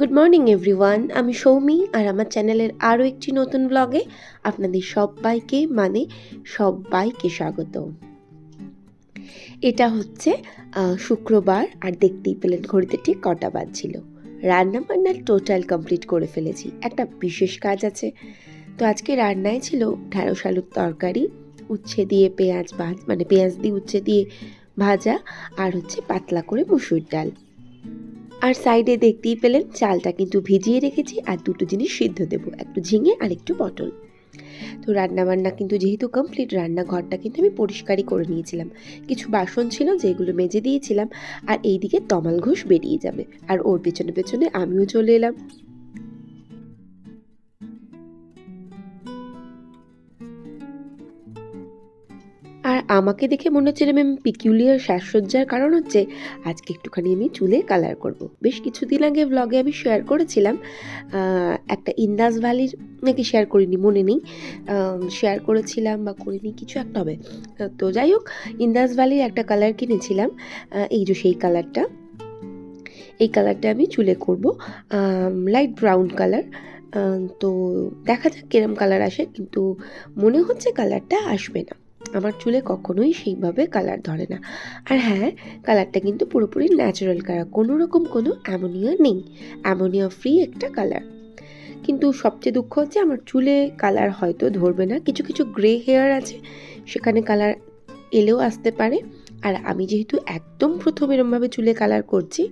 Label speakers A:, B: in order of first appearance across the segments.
A: Good morning everyone, আমি সৌমি আর আমার চ্যানেলের আরও একটি নতুন ব্লগে আপনাদের সবাইকে স্বাগত। এটা হচ্ছে শুক্রবার আর দেখতেই পেলেন ঘড়িতে ঠিক কটা বাজছিল। রান্না বান্না টোটাল কমপ্লিট করে ফেলেছি, একটা বিশেষ কাজ আছে। তো আজকে রান্নায় ছিল ঢ্যাঁড়স আলুর তরকারি, উচ্ছে দিয়ে পেঁয়াজ দিয়ে উচ্ছে দিয়ে ভাজা, আর হচ্ছে পাতলা করে মুসুর ডাল। আর সাইডে দেখতেই পেলেন চালটা কিন্তু ভিজিয়ে রেখেছি, আর দুটো জিনিস সিদ্ধ দেবো, একটু ঝিঙে আর একটু পটল। তো রান্নাবান্না কিন্তু যেহেতু কমপ্লিট, রান্নাঘরটা কিন্তু আমি পরিষ্কারই করে নিয়েছিলাম। কিছু বাসন ছিল যেগুলো মেজে দিয়েছিলাম, আর এইদিকে তমাল ঘোষ বেরিয়ে যাবে, আর ওর পেছনে পেছনে আমিও চলে এলাম। আর আমাকে দেখে মনে হচ্ছে আমি পিকুলিয়ার সাজসজ্জার কারণ হচ্ছে আজকে একটুখানি আমি চুলে কালার করব। বেশ কিছুদিন আগে ব্লগে আমি শেয়ার করেছিলাম একটা ইন্দাস ভ্যালির, নাকি শেয়ার করিনি মনে নেই, শেয়ার করেছিলাম বা করিনি, কিছু একটা হবে। তো যাই হোক, ইন্দাস ভ্যালির একটা কালার কিনেছিলাম, এই যে সেই কালারটা। এই কালারটা আমি চুলে করব, লাইট ব্রাউন কালার। তো দেখা যাক কিরম কালার আসে, কিন্তু মনে হচ্ছে কালারটা আসবে না। আমার চুলে কখনোই সেইভাবে কালার ধরে না। আর হ্যাঁ, কালারটা কিন্তু পুরোপুরি ন্যাচারাল কালার, কোনো রকম কোনো অ্যামোনিয়া নেই, অ্যামোনিয়া ফ্রি একটা কালার। কিন্তু সবচেয়ে দুঃখ হচ্ছে আমার চুলে কালার হয়তো ধরবে না, কিছু কিছু গ্রে হেয়ার আছে, সেখানে কালার এলেও আসতে পারে। আর আমি যেহেতু একদম প্রথম এরমভাবে চুলে কালার করছি,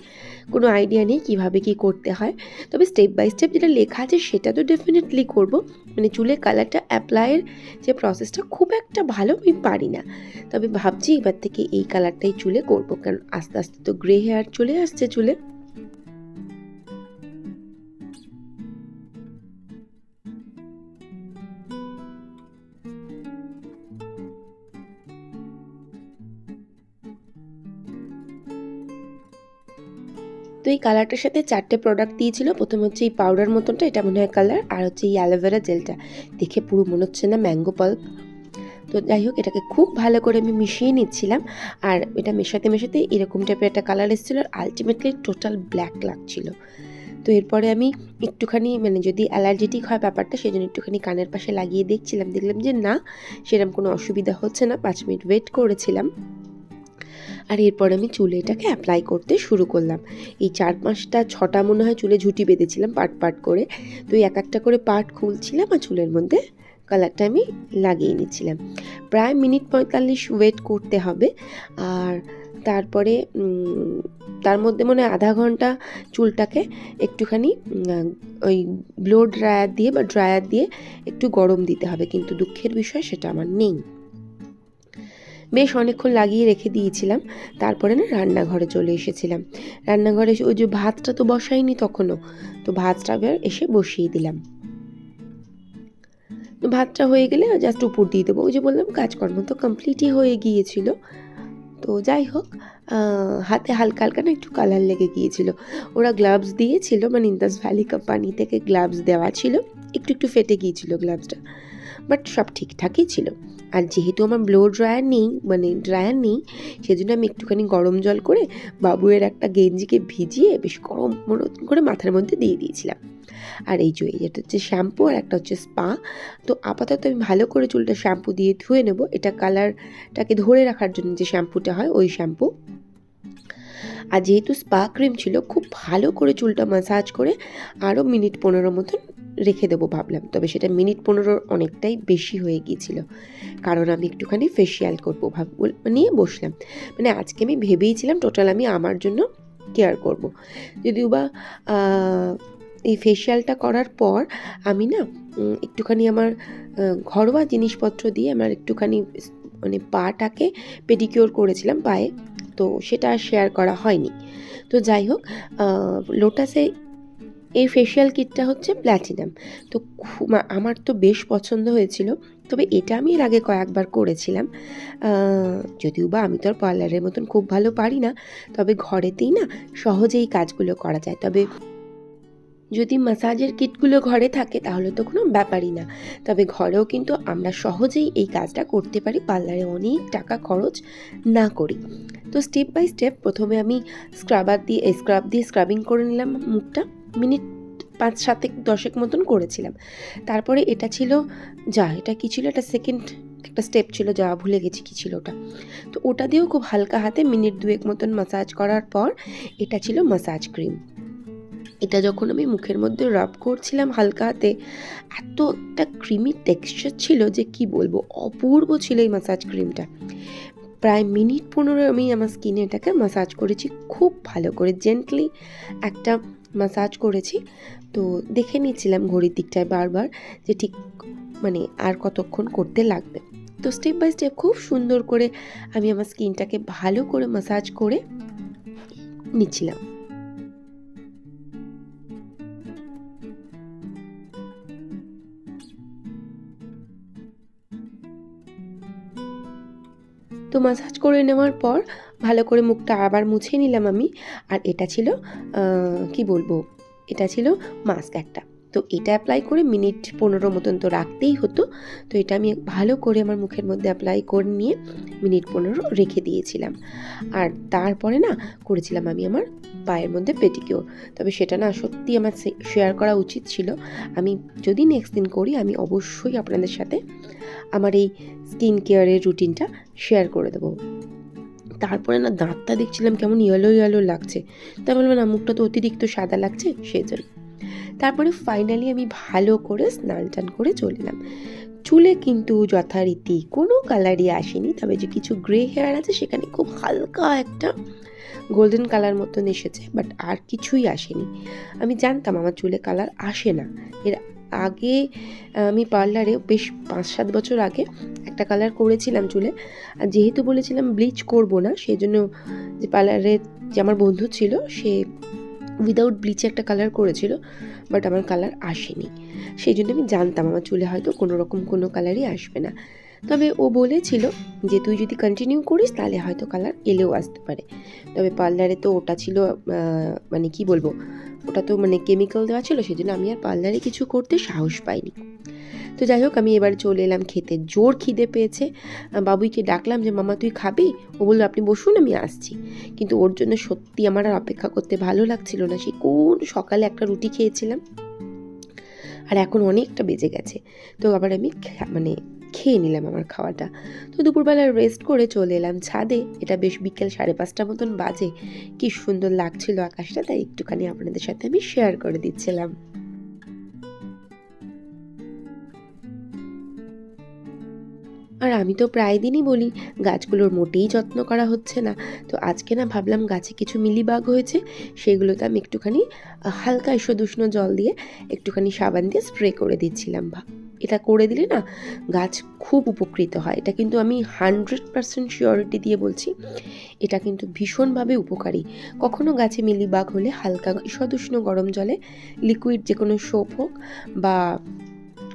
A: কোনো আইডিয়া নেই কিভাবে কি করতে হয়। তবে স্টেপ বাই স্টেপ যেটা লেখা আছে সেটা তো ডেফিনেটলি করব। মানে চুলে কালারটা অ্যাপ্লাইয়ের যে প্রসেসটা খুব একটা ভালো আমি পারি না, তবে ভাবছি এবার থেকে এই কালারটাই চুলে করব, কারণ আস্তে আস্তে তো গ্রে হেয়ার চলে আসছে চুলে। তো এই কালারটার সাথে 4টে প্রোডাক্ট দিয়েছিল। প্রথম হচ্ছে এই পাউডার মতনটা, এটা মনে হয় কালার, আর হচ্ছে এই অ্যালোভেরা জেলটা, দেখে পুরো মনে হচ্ছে না ম্যাঙ্গো পাল্প। তো যাই হোক, এটাকে খুব ভালো করে আমি মিশিয়ে নিচ্ছিলাম, আর এটা মেশাতে মেশাতে এরকম টাইপের একটা কালার এসেছিলো, আর আলটিমেটলি টোটাল ব্ল্যাক লাগছিল। তো এরপরে আমি একটুখানি যদি অ্যালার্জেটিক হয় ব্যাপারটা, সেই জন্য একটুখানি কানের পাশে লাগিয়ে দেখলাম যে না, সেরকম কোনো অসুবিধা হচ্ছে না। 5 মিনিট ওয়েট করেছিলাম, আর এরপর আমি চুলে এটাকে অ্যাপ্লাই করতে শুরু করলাম। এই 4-5-6টা মনে হয় চুলে ঝুঁটি বেঁধেছিলাম পার্ট করে। তো এক একটা করে পার্ট খুলছিলাম, আর চুলের মধ্যে কালারটা আমি লাগিয়ে নিচ্ছিলাম। প্রায় মিনিট 45 ওয়েট করতে হবে, আর তারপরে তার মধ্যে মনে হয় আধা ঘন্টা চুলটাকে একটুখানি ওই ব্লো ড্রায়ার দিয়ে একটু গরম দিতে হবে, কিন্তু দুঃখের বিষয় সেটা আমার নেই। বেশ অনেকক্ষণ লাগিয়ে রেখে দিয়েছিলাম। তারপরে না রান্নাঘরে চলে এসেছিলাম। রান্নাঘরে ওই যে ভাতটা তো বসাইনি তখনও, তো ভাতটা এবার এসে বসিয়ে দিলাম। তো ভাতটা হয়ে গেলে জাস্ট উপর দিয়ে দেবো। ওই যে বললাম কাজকর্ম তো কমপ্লিটই হয়ে গিয়েছিল। তো যাই হোক, হাতে হালকা হালকা না একটু কালার লেগে গিয়েছিল। ওরা গ্লাভস দিয়েছিল, ইন্দাস ভ্যালি কোম্পানি থেকে গ্লাভস দেওয়া ছিল, একটু একটু ফেটে গিয়েছিল গ্লাভসটা, বাট সব ঠিকঠাকই ছিল। আর যেহেতু আমার ব্লো ড্রায়ার নেই, সেজন্য আমি একটুখানি গরম জল করে বাবুয়ের একটা গেঞ্জিকে ভিজিয়ে বেশ গরম করে মাথার মধ্যে দিয়ে দিয়েছিলাম। আর এটা হচ্ছে শ্যাম্পু, আর একটা হচ্ছে স্পা। তো আপাতত আমি ভালো করে চুলটা শ্যাম্পু দিয়ে ধুয়ে নেব। এটা কালারটাকে ধরে রাখার জন্য যে শ্যাম্পুটা হয়, ওই শ্যাম্পু। আর যেহেতু স্পা ক্রিম ছিল, খুব ভালো করে চুলটা ম্যাসাজ করে আরও মিনিট 15 মতন রেখে দেবো ভাবলাম। তবে সেটা মিনিট 15 অনেকটাই বেশি হয়ে গিয়েছিল, কারণ আমি একটুখানি ফেসিয়াল করবো নিয়ে বসলাম। আজকে আমি ভেবেইছিলাম টোটাল আমি আমার জন্য কেয়ার করব। যদিও বা এই ফেসিয়ালটা করার পর আমি না একটুখানি আমার ঘরোয়া জিনিসপত্র দিয়ে আমার একটুখানি পাটাকে পেডিকিওর করেছিলাম পায়ে, তো সেটা আর শেয়ার করা হয়নি। তো যাই হোক, লোটাসে এই ফেসিয়াল কিটটা হচ্ছে প্ল্যাটিনাম। তো আমার তো বেশ পছন্দ হয়েছিল। তবে এটা আমি এর আগে কয়েকবার করেছিলাম, যদিও বা আমি তো আর পার্লারের মতন খুব ভালো পারি না, তবে ঘরেতেই না সহজেই কাজগুলো করা যায়। তবে যদি ম্যাসাজের কিটগুলো ঘরে থাকে তাহলে তো কোনো ব্যাপারই না, তবে ঘরেও কিন্তু আমরা সহজেই এই কাজটা করতে পারি, পার্লারে অনেক টাকা খরচ না করি। তো স্টেপ বাই স্টেপ প্রথমে আমি স্ক্রাব দিয়ে স্ক্রাবিং করে নিলাম মুখটা। মিনিট 5-7-10 মতন করেছিলাম। তারপরে এটা ছিল এটা কি ছিল, এটা সেকেন্ড একটা স্টেপ ছিল, ভুলে গেছি কি ছিল ওটা। তো ওটা দিয়েও খুব হালকা হাতে মিনিট 2 মতন মাসাজ করার পর এটা ছিল মাসাজ ক্রিম। এটা যখন আমি মুখের মধ্যে রাব করছিলাম হালকা হাতে, এত একটা ক্রিমি টেক্সচার ছিল যে কি বলবো, অপূর্ব ছিল এই মাসাজ ক্রিমটা। প্রায় মিনিট 15 আমি আমার স্কিনে এটাকে মাসাজ করেছি, খুব ভালো করে জেন্টলি একটা মাসাজ করেছি। তো দেখে নিচ্ছিলাম ঘড়ির দিকটায় বারবার যে ঠিক মানে আর কতক্ষণ করতে লাগবে। তো স্টেপ বাই স্টেপ খুব সুন্দর করে আমি আমার স্কিনটাকে ভালো করে মাসাজ করে নিচ্ছিলাম। তো মাসাজ করে নেওয়ার পর ভালো করে মুখটা আবার মুছে নিলাম আমি। আর এটা ছিল কি বলবো, এটা ছিল মাস্ক একটা। তো এটা অ্যাপ্লাই করে মিনিট 15 মতন তো রাখতেই হতো। তো এটা আমি ভালো করে আমার মুখের মধ্যে অ্যাপ্লাই করে নিয়ে মিনিট 15 রেখে দিয়েছিলাম। আর তারপরে না করেছিলাম আমি আমার পায়ের মধ্যে পেডিকিওর। তবে সেটা না সত্যি আমার শেয়ার করা উচিত ছিল। আমি যদি নেক্সট দিন করি আমি অবশ্যই আপনাদের সাথে আমার এই স্কিন কেয়ারের রুটিনটা শেয়ার করে দেবো। তারপরে না দাঁতটা দেখছিলাম কেমন ইয়েলো ইয়েলো লাগছে, তাই বলবো না মুখটা তো অতিরিক্ত সাদা লাগছে সেই জন্য। তারপরে ফাইনালি আমি ভালো করে স্নান টান করে চলে এলাম। চুলে কিন্তু যথারীতি কোনো কালারই আসেনি, তবে যে কিছু গ্রে হেয়ার আছে সেখানে খুব হালকা একটা গোল্ডেন কালার মতন এসেছে, বাট আর কিছুই আসেনি। আমি জানতাম আমার চুলে কালার আসে না। এর আগে আমি পার্লারে বেশ 5-7 বছর আগে একটা কালার করেছিলাম চুলে, আর যেহেতু বলেছিলাম ব্লিচ করব না, সেই জন্য যে পার্লারের যে আমার বন্ধু ছিল সে উইদাউট ব্লিচে একটা কালার করেছিল, বাট আমার কালার আসেনি। সেই জন্য আমি জানতাম আমার চুলে হয়তো কোনো রকম কোনো কালারই আসবে না। তবে ও বলেছিল যে তুই যদি কন্টিনিউ করিস তাহলে হয়তো কালার এলেও আসতে পারে। তবে পার্লারে তো ওটা ছিল মানে কি বলবো, ওটা তো মানে কেমিক্যাল দেওয়া ছিল, সেই জন্য আমি আর পার্লারে কিছু করতে সাহস পাইনি। তো যাই হোক আমি এবার চলে এলাম খেতে, জোর খিদে পেয়েছে। বাবুইকে ডাকলাম যে মামা তুই খাবি? ও বললো আপনি বসুন আমি আসছি। কিন্তু ওর জন্য সত্যি আমার আর অপেক্ষা করতে ভালো লাগছিল না। সেই কোন সকালে একটা রুটি খেয়েছিলাম আর এখন অনেকটা বেজে গেছে। তো আবার আমি মানে খেয়ে নিলাম আমার খাওয়াটা। তো দুপুরবেলা রেস্ট করে চলে এলাম ছাদে। এটা বেশ বিকেল 5:30 মতন বাজে। কি সুন্দর লাগছিল আকাশটা, তাই একটুখানি আপনাদের সাথে আমি শেয়ার করে দিচ্ছিলাম। আর আমি তো প্রায় দিনই বলি গাছগুলোর মোটেই যত্ন করা হচ্ছে না। তো আজকে না ভাবলাম গাছে কিছু মিলিবাগ হয়েছে, সেগুলোতে আমি একটুখানি হালকা ঈষদুষ্ণ জল দিয়ে একটুখানি সাবান দিয়ে স্প্রে করে দিচ্ছিলাম। এটা করে দিলে না গাছ খুব উপকৃত হয়। এটা কিন্তু আমি 100% শিওরিটি দিয়ে বলছি, এটা কিন্তু ভীষণভাবে উপকারী। কখনো গাছে মিলিবাগ হলে হালকা ঈষদুষ্ণ গরম জলে লিকুইড যে কোনো সোপ হোক বা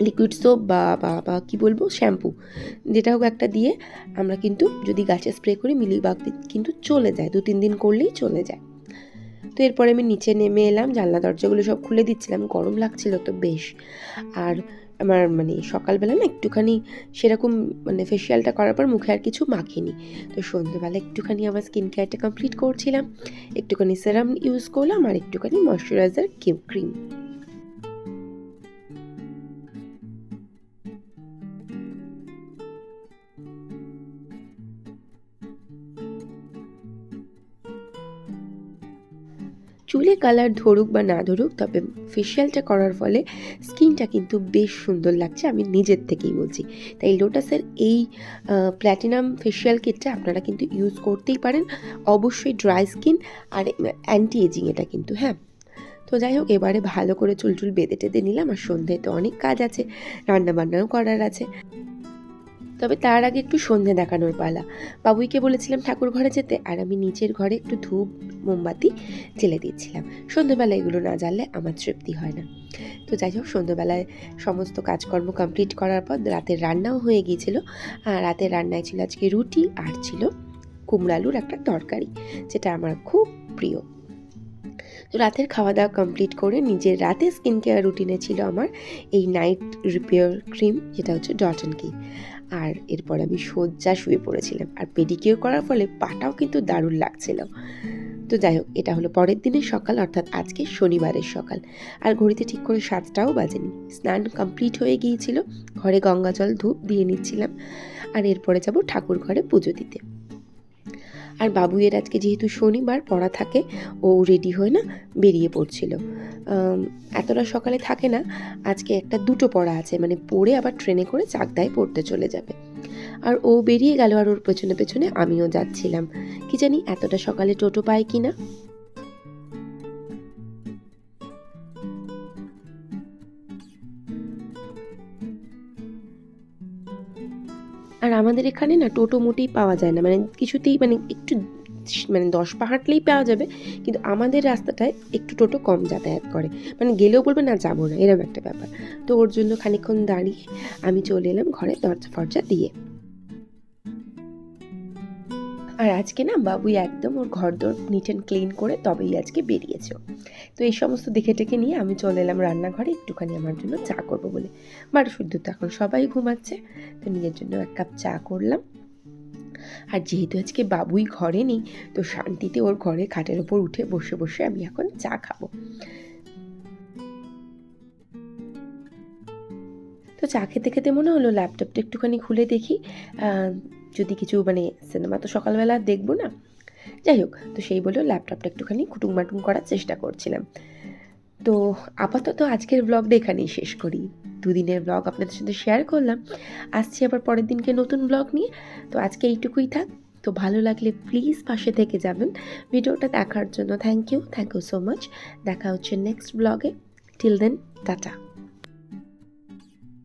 A: লিকুইড সোপ বা বা কী বলবো শ্যাম্পু যেটা হোক একটা দিয়ে আমরা কিন্তু যদি গাছে স্প্রে করি মিলিবাগ কিন্তু চলে যায়, 2-3 দিন করলেই চলে যায়। তো এরপরে আমি নিচে নেমে এলাম, জানলা দরজাগুলো সব খুলে দিচ্ছিলাম, গরম লাগছিল তো বেশ। আর আমার মানে সকালবেলা না একটুখানি সেরকম মানে ফেসিয়ালটা করার পর মুখে আর কিছু মাখিনি। তো সন্ধ্যেবেলা একটুখানি আমার স্কিন কেয়ারটা কমপ্লিট করছিলাম, একটুখানি সেরাম ইউজ করলাম আর একটুখানি ময়শ্চারাইজার ক্রিম। চুলে কালার ধরুক বা না ধরুক, তবে ফেসিয়ালটা করার ফলে স্কিনটা কিন্তু বেশ সুন্দর লাগছে, আমি নিজের থেকেই বলছি। তাই লোটাসের এই প্ল্যাটিনাম ফেসিয়াল কিটটা আপনারা কিন্তু ইউজ করতেই পারেন, অবশ্যই ড্রাই স্কিন আর অ্যান্টি এজিং এটা কিন্তু, হ্যাঁ। তো যাই হোক এবারে ভালো করে চুল বেঁধে টেঁধে নিলাম, আর সন্ধ্যায় তো অনেক কাজ আছে, রান্নাবান্নাও করার আছে। তবে তার আগে একটু সন্ধে দেখানোর পালা। বাবুইকে বলেছিলাম ঠাকুর ঘরে যেতে, আর আমি নিচের ঘরে একটু ধূপ মোমবাতি জ্বেলে দিচ্ছিলাম। সন্ধ্যেবেলা এগুলো না জ্বাললে আমার তৃপ্তি হয় না। তো যাই হোক সন্ধ্যেবেলায় সমস্ত কাজকর্ম কমপ্লিট করার পর রাতের রান্নাও হয়ে গিয়েছিল। আর রাতের রান্নায় ছিল আজকে রুটি আর ছিল কুমড়ো আলুর একটা তরকারি, যেটা আমার খুব প্রিয়। তো রাতের খাওয়া দাওয়া কমপ্লিট করে নিজের রাতে স্কিন কেয়ার রুটিনে ছিল আমার এই নাইট রিপেয়ার ক্রিম, যেটা হচ্ছে ডট অ্যান্ড কি। আর এরপর আমি শুয়ে পড়েছিলাম, আর পেডিকিওর করার ফলে পাটাও কিন্তু দারুণ লাগছিল। তো তো যাই হোক, এটা হলো পরের দিনের সকাল, অর্থাৎ আজকে শনিবারের সকাল। আর ঘড়িতে ঠিক করে 7টাও বাজেনি। স্নান কমপ্লিট হয়ে গিয়েছিল, ঘরে গঙ্গা জল ধূপ দিয়ে নিচ্ছিলাম। আর এরপরে যাব ঠাকুর ঘরে পুজো দিতে। আর বাবুইয়ের আজকে যেহেতু শনিবার পড়া থাকে, ও রেডি হয়ে না বেরিয়ে পড়ছিল। এতটা সকালে থাকে না, আজকে একটা দুটো পড়া আছে, মানে পড়ে আবার ট্রেনে করে চাকদায় পড়তে চলে যাবে। আর ও বেরিয়ে গেল, আর ওর পেছনে পেছনে আমিও যাচ্ছিলাম। কি জানি এতটা সকালে টোটো পায় কি না। আর আমাদের এখানে না টোটো মোটেই পাওয়া যায় না, মানে কিছুতেই, মানে একটু মানে 10 পা হাঁটলেই পাওয়া যাবে, কিন্তু আমাদের রাস্তাটায় একটু টোটো কম যাতায়াত করে, মানে গেলেও বলবে না যাবো না, এরকম একটা ব্যাপার। তো ওর জন্য খানিকক্ষণ দাঁড়িয়ে আমি চলে এলাম ঘরে দরজা ফরজা দিয়ে। আর আজকে না বাবুই একদম ওর ঘরদোর নিট অ্যান্ড ক্লিন করে তবেই আজকে বেরিয়েছে। তো এই সমস্ত দেখে টেকে নিয়ে আমি চলে এলাম রান্নাঘরে একটুখানি আমার জন্য চা করবো বলে। বারো শুদ্ধ তো এখন সবাই ঘুমাচ্ছে, তো নিজের জন্য 1 কাপ চা করলাম। আর যেহেতু আজকে বাবুই ঘরে নেই, তো শান্তিতে ওর ঘরে খাটের ওপর উঠে বসে বসে আমি এখন চা খাবো। তো চা খেতে খেতে মনে হলো ল্যাপটপটা একটুখানি খুলে দেখি, যদি কিছু, মানে সিনেমা তো সকালবেলা দেখবো না, যাই হোক, তো সেই বলেও ল্যাপটপটা একটুখানি খুটুংমাটুং করার চেষ্টা করছিলাম। তো আপাতত আজকের ব্লগটা এখানেই শেষ করি। 2 দিনের ব্লগ আপনাদের সাথে শেয়ার করলাম, আসছি আবার পরের দিনকে নতুন ব্লগ নিয়ে। তো আজকে এইটুকুই থাক। তো ভালো লাগলে প্লিজ পাশে থেকে যাবেন। ভিডিওটা দেখার জন্য থ্যাংক ইউ সো মাচ। দেখা হচ্ছে নেক্সট ব্লগে। Till then, tata.